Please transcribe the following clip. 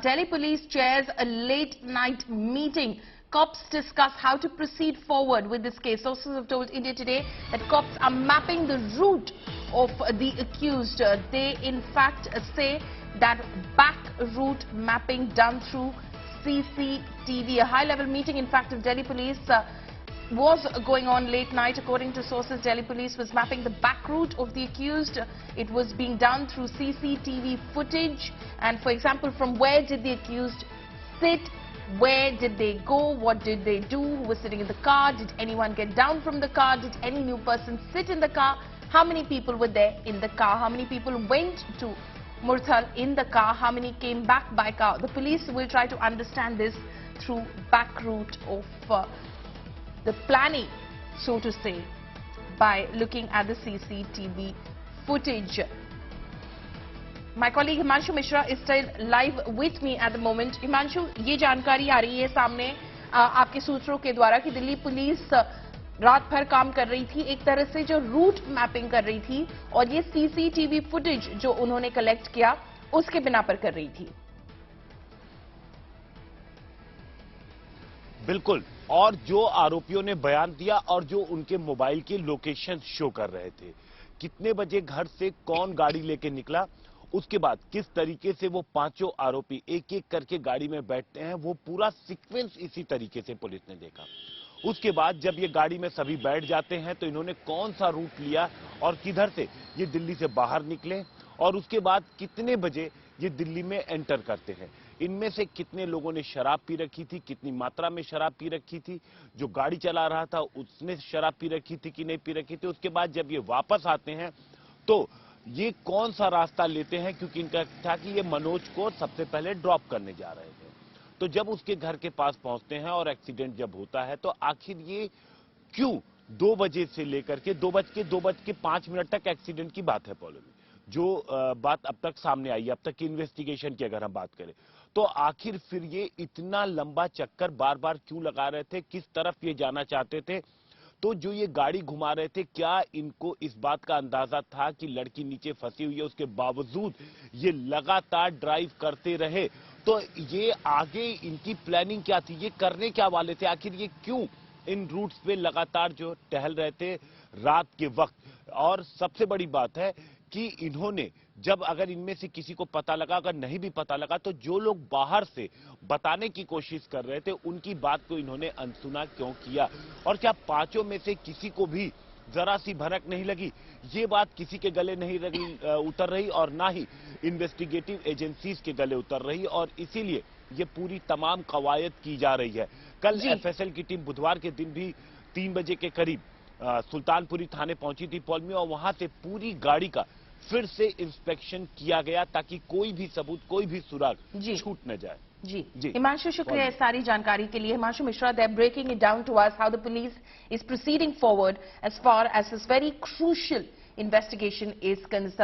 Delhi police chairs a late-night meeting. Cops discuss how to proceed forward with this case. Sources have told India Today that cops are mapping the route of the accused. They, in fact, say that back route mapping done through CCTV. A high-level meeting, in fact, of Delhi police was going on late night. According to sources, Delhi police was mapping the back route of the accused. It was being done through CCTV footage. And for example, from where did the accused sit? Where did they go? What did they do? Who was sitting in the car? Did anyone get down from the car? Did any new person sit in the car? How many people were there in the car? How many people went to Murthal in the car? How many came back by car? The police will try to understand this through back route of the planning, so to say, by looking at the CCTV footage. My colleague Himanshu Mishra is still live with me at the moment. Himanshu, ये जानकारी आ रही है सामने आपके सूत्रों के द्वारा कि दिल्ली पुलिस रात भर काम कर रही थी, एक तरह से जो रूट मैपिंग कर रही थी, और ये सीसीटीवी फुटेज जो उन्होंने कलेक्ट किया उसके बिना पर कर रही थी। बिल्कुल, और जो आरोपियों ने बयान दिया और जो उनके मोबाइल की लोकेशन शो कर रहे थे, कितने बजे घर से कौन गाड़ी लेके निकला, उसके बाद किस तरीके से वो पांचों आरोपी एक एक करके गाड़ी में बैठते हैं, वो पूरा सीक्वेंस इसी तरीके से पुलिस ने देखा। उसके बाद जब ये गाड़ी में सभी बैठ जाते हैं तो इन्होंने कौन सा रूट लिया और किधर से ये दिल्ली से बाहर निकले, और उसके बाद कितने बजे ये दिल्ली में एंटर करते हैं। इनमें से कितने लोगों ने शराब पी रखी थी, कितनी मात्रा में शराब पी रखी थी, जो गाड़ी चला रहा था उसने शराब पी रखी थी कि नहीं पी रखी थी। उसके बाद जब ये वापस आते हैं तो ये कौन सा रास्ता लेते हैं, क्योंकि इनका था कि ये मनोज को सबसे पहले ड्रॉप करने जा रहे थे। तो जब उसके घर के पास पहुंचते हैं और एक्सीडेंट जब होता है तो आखिर ये क्यों 2 बजे से लेकर के 2:05 तक एक्सीडेंट की बात है पॉलो में, जो बात अब तक सामने आई, अब तक की इन्वेस्टिगेशन की अगर हम बात करें तो आखिर फिर ये इतना लंबा चक्कर बार बार क्यों लगा रहे थे, किस तरफ ये जाना चाहते थे। तो जो ये गाड़ी घुमा रहे थे, क्या इनको इस बात का अंदाजा था कि लड़की नीचे फंसी हुई है, उसके बावजूद ये लगातार ड्राइव करते रहे। तो ये आगे इनकी प्लानिंग क्या थी, ये करने क्या वाले थे, आखिर ये क्यों इन रूट्स पे लगातार जो टहल रहे थे रात के वक्त। और सबसे बड़ी बात है कि इन्होंने जब अगर इनमें से किसी को पता लगा, अगर नहीं भी पता लगा, तो जो लोग बाहर से बताने की कोशिश कर रहे थे उनकी बात को इन्होंने अनसुना क्यों किया। और क्या पांचों में से किसी को भी जरा सी भनक नहीं लगी, ये बात किसी के गले नहीं उतर रही और ना ही इन्वेस्टिगेटिव एजेंसीज के गले उतर रही, और इसीलिए ये पूरी तमाम कवायद की जा रही है। कल एफएसएल की टीम बुधवार के दिन भी 3 बजे के करीब सुल्तानपुरी थाने पहुंची थी पॉल में, और वहां से पूरी गाड़ी का फिर से इंस्पेक्शन किया गया ताकि कोई भी सबूत, कोई भी सुराग छूट न जाए। जी हिमांशु, शुक्रिया इस सारी जानकारी के लिए। Himanshu Mishra, they are breaking it down to us how the police is proceeding forward as far as this very crucial investigation is concerned.